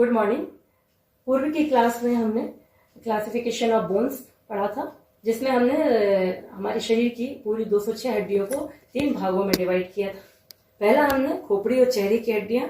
Good morning. पूर्व की class में हमने क्लासिफिकेशन ऑफ बोन्स पढ़ा था, जिसमें हमने हमारे शरीर की पूरी 206 हड्डियों को 3 भागों में डिवाइड किया था। पहला हमने खोपड़ी और चेहरे की हड्डियां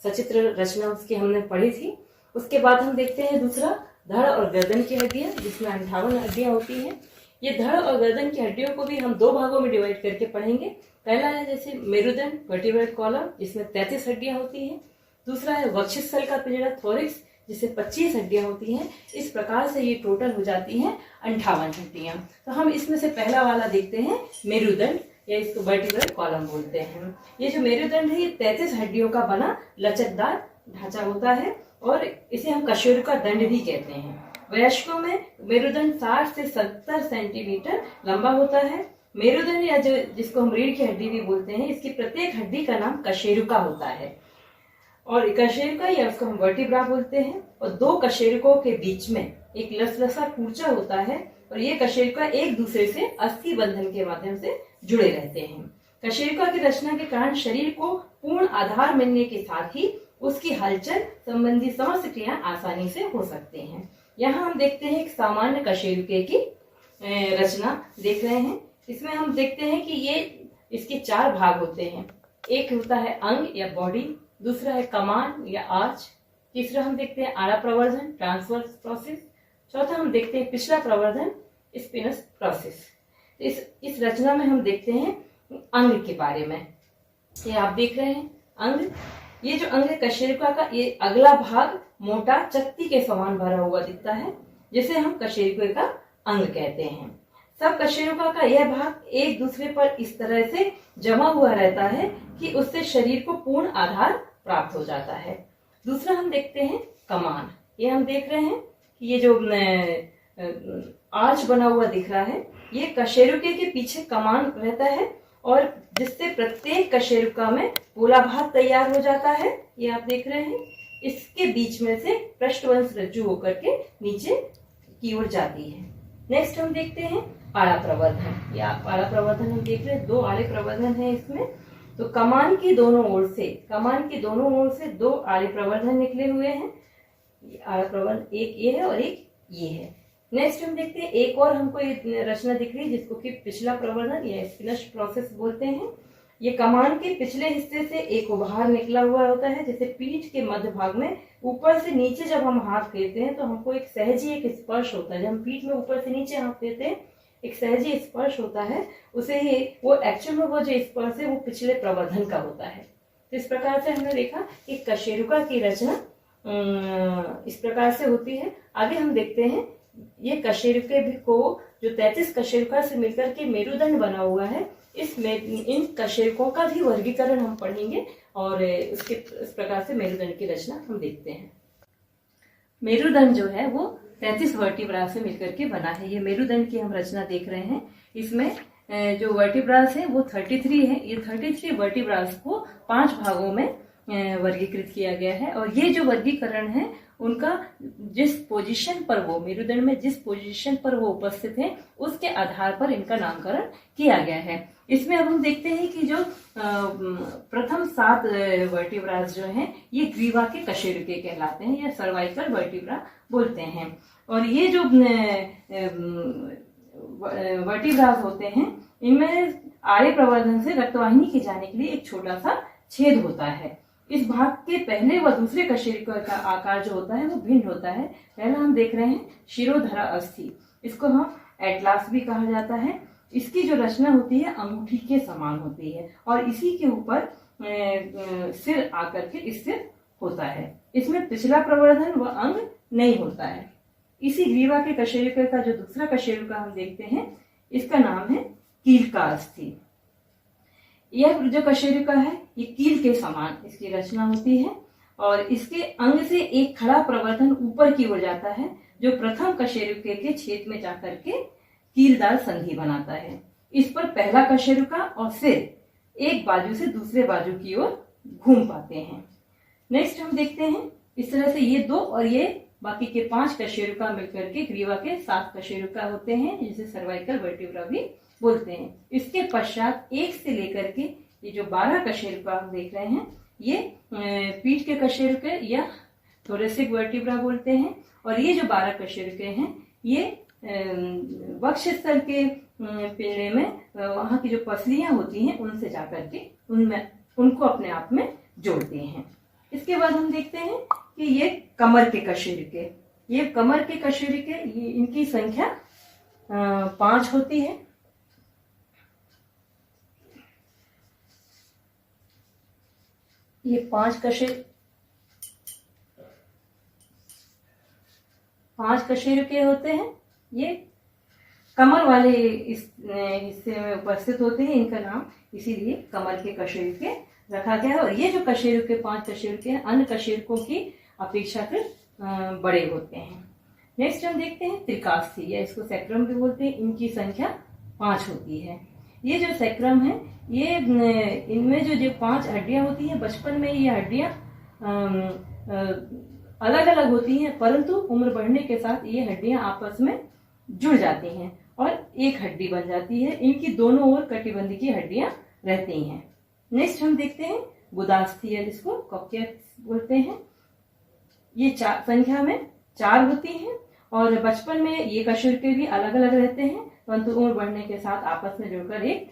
सचित्र रचना उसकी हमने पढ़ी थी। उसके बाद हम देखते हैं दूसरा धड़ और गर्दन की हड्डियां, जिसमें 58 हड्डियां होती हैं। ये धड़ और गर्दन की हड्डियों को भी हम 2 भागों में डिवाइड करके पढ़ेंगे। पहला है जैसे मेरुदंड वर्टिब्रल कॉलम, जिसमें 33 हड्डियां होती हैं। दूसरा है वक्षस्थल का पिंजरा थोरिक्स, जिससे 25 हड्डियां होती हैं। इस प्रकार से ये टोटल हो जाती हैं 58 हड्डियां। तो हम इसमें से पहला वाला देखते हैं मेरुदंड, या इसको वर्टिब्रल कॉलम बोलते हैं। ये जो मेरुदंड है ये 33 हड्डियों का बना लचकदार ढांचा होता है और इसे हम कशेरुका दंड भी कहते हैं। वयस्कों में मेरुदंड 60 से 70 सेंटीमीटर लंबा होता है। मेरुदंड या जो जिसको हम रीढ़ की हड्डी भी बोलते हैं, इसकी प्रत्येक हड्डी का नाम कशेरुका होता है और कशेरुका या उसको हम वर्टिब्रा बोलते हैं। और 2 कशेरुकों के बीच में एक लसलसा कूर्चा होता है और ये कशेरुका एक दूसरे से अस्थि बंधन के माध्यम से जुड़े रहते हैं। कशेरुका की रचना के कारण शरीर को पूर्ण आधार मिलने के साथ ही उसकी हलचल संबंधी समस्त क्रिया आसानी से हो सकते हैं। यहाँ हम देखते हैं एक सामान्य कशेरुके की रचना देख रहे हैं। इसमें हम देखते हैं कि ये इसके 4 भाग होते हैं। एक होता है अंग या बॉडी, दूसरा है कमान या आर्च, तीसरा हम देखते हैं आड़ा प्रवर्धन ट्रांसवर्स प्रोसेस, चौथा हम देखते हैं पिछला प्रवर्धन स्पिनस प्रोसेस। इस रचना में हम देखते हैं अंग के बारे में। ये आप देख रहे हैं अंग। ये जो अंग है कशेरुका का, ये अगला भाग मोटा चक्ति के समान भरा हुआ दिखता है, जिसे हम कशेरुके का अंग कहते हैं। सब कशेरुका का यह भाग एक दूसरे पर इस तरह से जमा हुआ रहता है कि उससे शरीर को पूर्ण आधार प्राप्त हो जाता है। दूसरा हम देखते हैं कमान। ये हम देख रहे हैं कि ये जो आर्च बना हुआ दिख रहा है, ये कशेरुके के पीछे कमान रहता है और जिससे प्रत्येक कशेरुका में गोलाभार तैयार हो जाता है। ये आप देख रहे हैं, इसके बीच में से पृष्ठवंश रज्जु होकर के नीचे की ओर जाती है। नेक्स्ट हम देखते हैं आड़ा प्रवर्धन। या आड़ा प्रवर्धन हम देख रहे हैं, 2 आड़े प्रवर्धन है इसमें। तो कमान की दोनों ओर से 2 आड़े प्रवर्धन निकले हुए हैं। आड़ा प्रवर्धन एक ये है और एक ये है। नेक्स्ट हम देखते हैं एक और हमको ये रचना दिख रही है, जिसको कि पिछला प्रवर्धन या स्पिनस प्रोसेस बोलते हैं। ये कमान के पिछले हिस्से से एक उभार निकला हुआ होता है, जैसे पीठ के मध्य भाग में ऊपर से नीचे जब हम हाथ फेरते हैं तो हमको एक सहजी एक स्पर्श होता है। जब हम पीठ में ऊपर से नीचे हाथ फेरते हैं एक सहजी स्पर्श होता है, उसे ही वो एक्चुअल में वो जो स्पर्श है वो पिछले प्रवर्धन का होता है। तो इस प्रकार से हमने देखा कि कशेरुका की रचना इस प्रकार से होती है। आगे हम देखते हैं ये कशेरुके को जो 33 कशेरुका से मिलकर के मेरुदंड बना हुआ है, इन कशेरुकों का भी वर्गीकरण हम पढ़ेंगे और इस प्रकार से मेरुदंड की रचना हम देखते हैं। मेरुदंड जो है वो 33 वर्टिब्रा से मिलकर के बना है। ये मेरुदंड की हम रचना देख रहे हैं। इसमें जो वर्टिब्रास है वो 33 है। ये 33 वर्टिब्रास को 5 भागों में वर्गीकृत किया गया है और ये जो वर्गीकरण है उनका जिस पोजीशन पर वो मेरुदंड में जिस पोजीशन पर वो उपस्थित है उसके आधार पर इनका नामकरण किया गया है। इसमें अब हम देखते हैं कि जो प्रथम 7 वर्टिब्रास जो हैं ये ग्रीवा के कशेरुके कहलाते हैं या सर्वाइकल वर्टिब्रा बोलते हैं। और ये जो वर्टिब्रास होते हैं इनमें आड़े प्रवर्धन से रक्तवाहिनी के जाने के लिए एक छोटा सा छेद होता है। इस भाग के पहले व दूसरे कशेरुका का आकार जो होता है वो भिन्न होता है। पहला हम देख रहे हैं शिरोधरा अस्थि, इसको हम एटलास भी कहा जाता है। इसकी जो रचना होती है अंगूठी के समान होती है और इसी के ऊपर सिर आकर के स्थिर होता है। इसमें पिछला प्रवर्धन व अंग नहीं होता है। इसी ग्रीवा के कशेरुके का जो दूसरा कशेरुका हम देखते हैं इसका नाम है कील का अस्थि। यह जो कशेरुका है ये कील के समान इसकी रचना होती है और इसके अंग से एक खड़ा प्रवर्धन ऊपर की ओर जाता है, जो प्रथम कशेरुके के छेद में जाकर के कीलदार संधि बनाता है। इस पर पहला कशेरुका और सिर एक बाजू से दूसरे बाजू की ओर घूम पाते हैं। नेक्स्ट हम देखते हैं इस तरह से ये 2 और ये बाकी के 5 कशेरुका मिलकर के ग्रीवा के 7 कशेरुका होते हैं, जिसे सर्वाइकल वर्टिब्रा भी बोलते हैं। इसके पश्चात 1 से लेकर के ये जो 12 कशेरुका हम देख रहे हैं ये पीठ के कशेरुके या थोरेसिक वर्टिब्रा बोलते हैं। और ये जो 12 कशेरुके हैं ये वक्षस्थल के पिंजरे में वहां की जो पसलियां होती हैं उनसे जाकर के उनमें उनको अपने आप में जोड़ते हैं। इसके बाद हम देखते हैं कि ये कमर के कशेरुके, ये कमर के कशेरुके, ये इनकी संख्या 5 होती है। ये 5 कशेरुके होते हैं। ये कमर वाले इस हिस्से में उपस्थित होते हैं, इनका नाम इसीलिए कमर के कशेरुके रखा गया है। और ये जो कशेरुके 5 कशेरुके हैं अन्य कशेरुकों की अपेक्षाकृत बड़े होते हैं। नेक्स्ट हम देखते हैं त्रिकास्थी या इसको सैक्रम भी बोलते हैं। इनकी संख्या 5 होती है। ये जो सैक्रम है ये इनमें जो 5 हड्डियां होती हैं, बचपन में ये हड्डियां अलग अलग होती हैं, परंतु उम्र बढ़ने के साथ ये हड्डियां आपस में जुड़ जाती हैं और एक हड्डी बन जाती है। इनकी दोनों ओर कटिबंध की हड्डियां रहती हैं। नेक्स्ट हम देखते हैं गुदास्थी है जिसको कॉक्सियस बोलते हैं। ये संख्या में 4 होती हैं और बचपन में ये कशेरुके भी अलग अलग रहते हैं, परंतु उम्र बढ़ने के साथ आपस में जुड़कर एक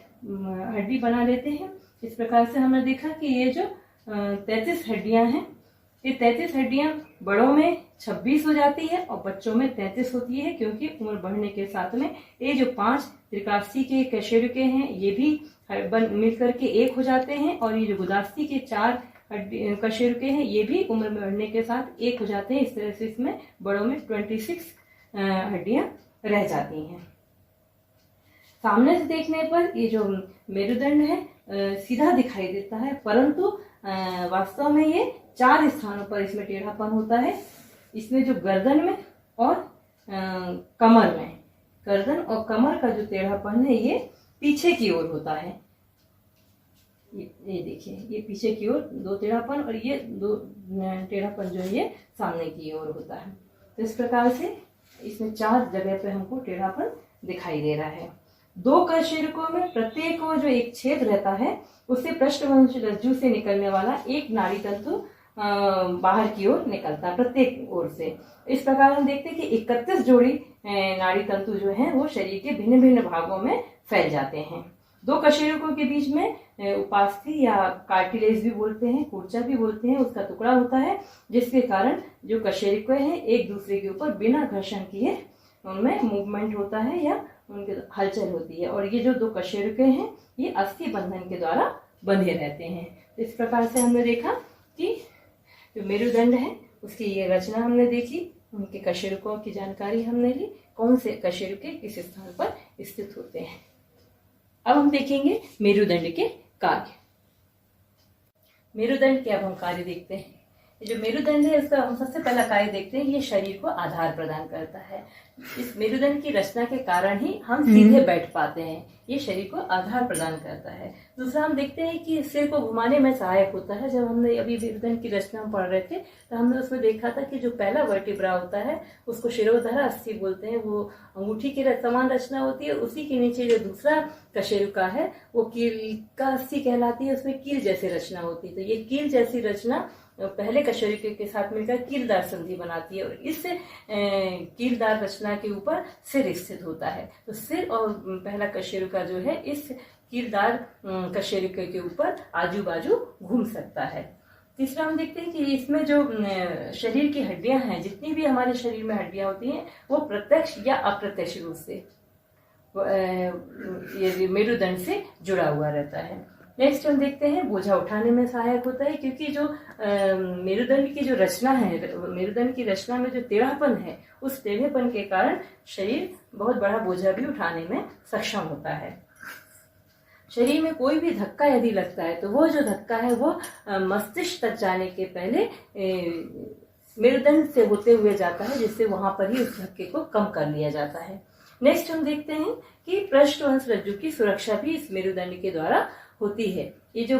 हड्डी बना लेते हैं। इस प्रकार से हमने देखा कि ये जो 33 हड्डियां हैं, ये 33 हड्डियां बड़ों में 26 हो जाती है और बच्चों में 33 होती है, क्योंकि उम्र बढ़ने के साथ में ये जो 5 त्रिकास्थी के कशेरुके हैं ये भी मिलकर के एक हो जाते हैं और ये जो गुदास्थी के 4 कशेरुके हैं ये भी उम्र में बढ़ने के साथ एक हो जाते हैं। इस तरह से इसमें बड़ों में 26 हड्डियां रह जाती हैं। सामने से देखने पर ये जो मेरुदंड है सीधा दिखाई देता है, परंतु वास्तव में ये 4 स्थानों पर इसमें टेढ़ापन होता है। इसमें जो गर्दन में और कमर में, गर्दन और कमर का जो टेढ़ापन है ये पीछे की ओर होता है। ये देखिए, ये पीछे की ओर 2 टेढ़ापन और ये 2 टेढ़ापन जो है ये सामने की ओर होता है। तो इस प्रकार से इसमें 4 जगह पे हमको टेढ़ापन दिखाई दे रहा है। 2 कशेरुकों में प्रत्येक को जो एक छेद रहता है उससे पृष्ठवंश रज्जु से निकलने वाला एक नाड़ी तंतु बाहर की ओर निकलता है प्रत्येक ओर से। इस प्रकार हम देखते हैं कि 31 जोड़ी नाड़ी तंतु जो हैं वो शरीर के भिन्न भिन्न भागों में फैल जाते हैं। 2 कशेरुकों के बीच में उपास्थि या कार्टिलेज भी बोलते हैं, कूर्चा भी बोलते हैं, उसका टुकड़ा होता है, जिसके कारण जो कशेरुके हैं एक दूसरे के ऊपर बिना घर्षण किए उनमें मूवमेंट होता है या उनकी हलचल होती है। और ये जो 2 कशेरुके हैं ये अस्थि बंधन के द्वारा बंधे रहते हैं। तो इस प्रकार से हमने देखा कि जो मेरुदंड है उसकी ये रचना हमने देखी, उनके कशेरुकों की जानकारी हमने ली, कौन से कशेरुके किस स्थान पर स्थित होते हैं। अब हम देखेंगे मेरुदंड के कार्य। मेरुदंड के अब हम कार्य देखते हैं। जो मेरुदंड है इसका हम सबसे पहला कार्य देखते हैं, ये शरीर को आधार प्रदान करता है। इस मेरुदंड की रचना के कारण ही हम सीधे बैठ पाते हैं, ये शरीर को आधार प्रदान करता है। दूसरा हम देखते हैं कि सिर को घुमाने में सहायक होता है। जब हमने अभी मेरुदंड की रचना पढ़ रहे थे तो हमने उसमें देखा था कि जो पहला वर्टिब्रा होता है उसको शिरोधरा अस्थि बोलते हैं, वो अंगूठी की समान रचना होती है। उसी के नीचे जो दूसरा कशेरुका है वो कील का अस्थि कहलाती है, उसमें कील जैसी रचना होती है। तो ये कील जैसी रचना पहले कशेरुके के साथ मिलकर कीलदार संधि बनाती है और इस कीलदार रचना के ऊपर सिर स्थित होता है। तो सिर और पहला कशेरुका जो है इस कीलदार कशेरुके के ऊपर आजू बाजू घूम सकता है। तीसरा हम देखते हैं कि इसमें जो शरीर की हड्डियां हैं, जितनी भी हमारे शरीर में हड्डियां होती हैं वो प्रत्यक्ष या अप्रत्यक्ष रूप से ये मेरुदंड से जुड़ा हुआ रहता है। नेक्स्ट हम देखते हैं बोझा उठाने में सहायक होता है, क्योंकि जो मेरुदंड की जो रचना है, मेरुदंड की रचना में जो टेढ़ापन है उस टेढ़ेपन के कारण शरीर बहुत बड़ा बोझा भी उठाने में सक्षम होता है। शरीर में कोई भी धक्का यदि लगता है तो वो जो धक्का है वो मस्तिष्क तक जाने के पहले मेरुदंड से होते हुए जाता है, जिससे वहां पर ही उस धक्के को कम कर लिया जाता है। नेक्स्ट हम देखते हैं कि पृष्ठवंश रज्जु की सुरक्षा भी इस मेरुदंड के द्वारा होती है। ये जो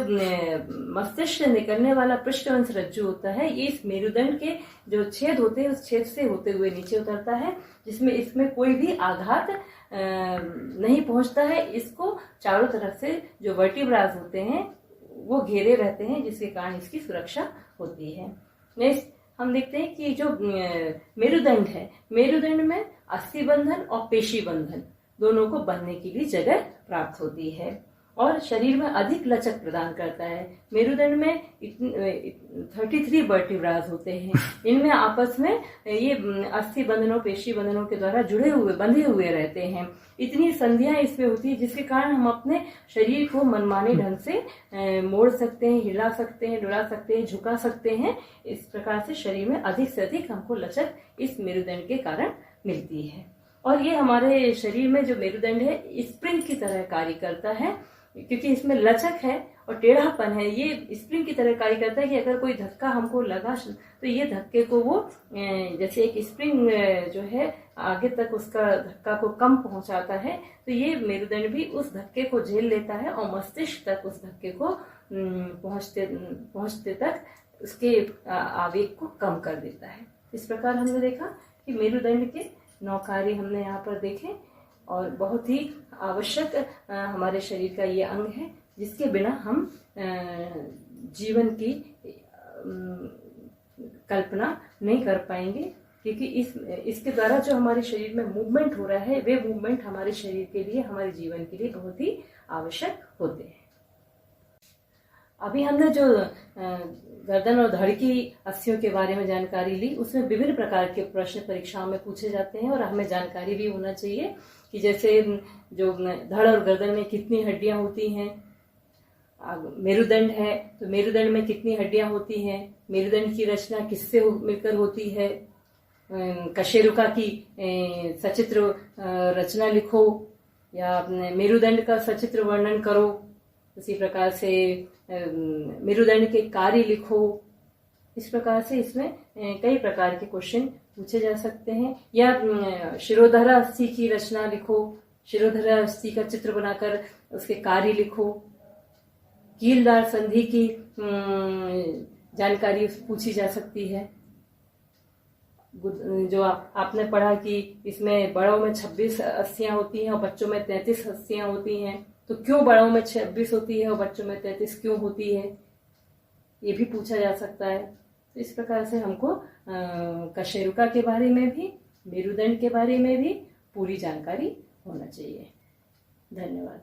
मस्तिष्क से निकलने वाला पृष्ठवंश रज्जु होता है ये इस मेरुदंड के जो छेद होते हैं उस छेद से होते हुए नीचे उतरता है, जिसमें इसमें कोई भी आघात नहीं पहुंचता है। इसको चारों तरफ से जो वर्टिब्रास होते हैं वो घेरे रहते हैं, जिसके कारण इसकी सुरक्षा होती है। नेक्स्ट हम देखते हैं कि जो मेरुदंड है, मेरुदंड में अस्थि बंधन और पेशी बंधन दोनों को बनने की भी जगह प्राप्त होती है और शरीर में अधिक लचक प्रदान करता है। मेरुदंड में 33 वर्टिब्रास होते हैं। इनमें आपस में ये अस्थि बंधनों पेशी बंधनों के द्वारा बंधे हुए रहते हैं। इतनी संधियां इसमें होती है जिसके कारण हम अपने शरीर को मनमाने ढंग से मोड़ सकते हैं, हिला सकते हैं, डुला सकते हैं, झुका सकते हैं। इस प्रकार से शरीर में अधिक से अधिक हमको लचक इस मेरुदंड के कारण मिलती है। और ये हमारे शरीर में जो मेरुदंड है स्प्रिंग की तरह कार्य करता है, क्योंकि इसमें लचक है और टेढ़ापन है। ये स्प्रिंग की तरह कार्य करता है कि अगर कोई धक्का हमको लगा तो ये धक्के को वो जैसे एक स्प्रिंग जो है आगे तक उसका धक्का को कम पहुंचाता है, तो ये मेरुदंड भी उस धक्के को झेल लेता है और मस्तिष्क तक उस धक्के को पहुंचते तक उसके आवेग को कम कर देता है। इस प्रकार हमने देखा कि मेरुदंड के 9 कार्य हमने यहाँ पर देखे और बहुत ही आवश्यक हमारे शरीर का ये अंग है, जिसके बिना हम जीवन की कल्पना नहीं कर पाएंगे, क्योंकि इसके द्वारा जो हमारे शरीर में मूवमेंट हो रहा है वे मूवमेंट हमारे शरीर के लिए, हमारे जीवन के लिए बहुत ही आवश्यक होते हैं। अभी हमने जो गर्दन और धड़ की अस्थियों के बारे में जानकारी ली, उसमें विभिन्न प्रकार के प्रश्न परीक्षाओं में पूछे जाते हैं और हमें जानकारी भी होना चाहिए कि जैसे जो धड़ और गर्दन में कितनी हड्डियां होती हैं। मेरुदंड है तो मेरुदंड में कितनी हड्डियां होती हैं, मेरुदंड की रचना किससे मिलकर होती है, कशेरुका की सचित्र रचना लिखो या मेरुदंड का सचित्र वर्णन करो। इसी प्रकार से मेरुदंड के कार्य लिखो। इस प्रकार से इसमें कई प्रकार के क्वेश्चन पूछे जा सकते हैं। या शिरोधारा अस्थि की रचना लिखो, शिरोधारा अस्थि का चित्र बनाकर उसके कार्य लिखो। कीलदार संधि की जानकारी पूछी जा सकती है। जो आपने पढ़ा कि इसमें बड़ों में 26 अस्थियां होती हैं और बच्चों में 33 अस्थियां होती हैं, तो क्यों बड़ों में 26 होती है और बच्चों में 33 क्यों होती है, ये भी पूछा जा सकता है। तो इस प्रकार से हमको कशेरुका के बारे में भी, मेरुदंड के बारे में भी पूरी जानकारी होना चाहिए। धन्यवाद।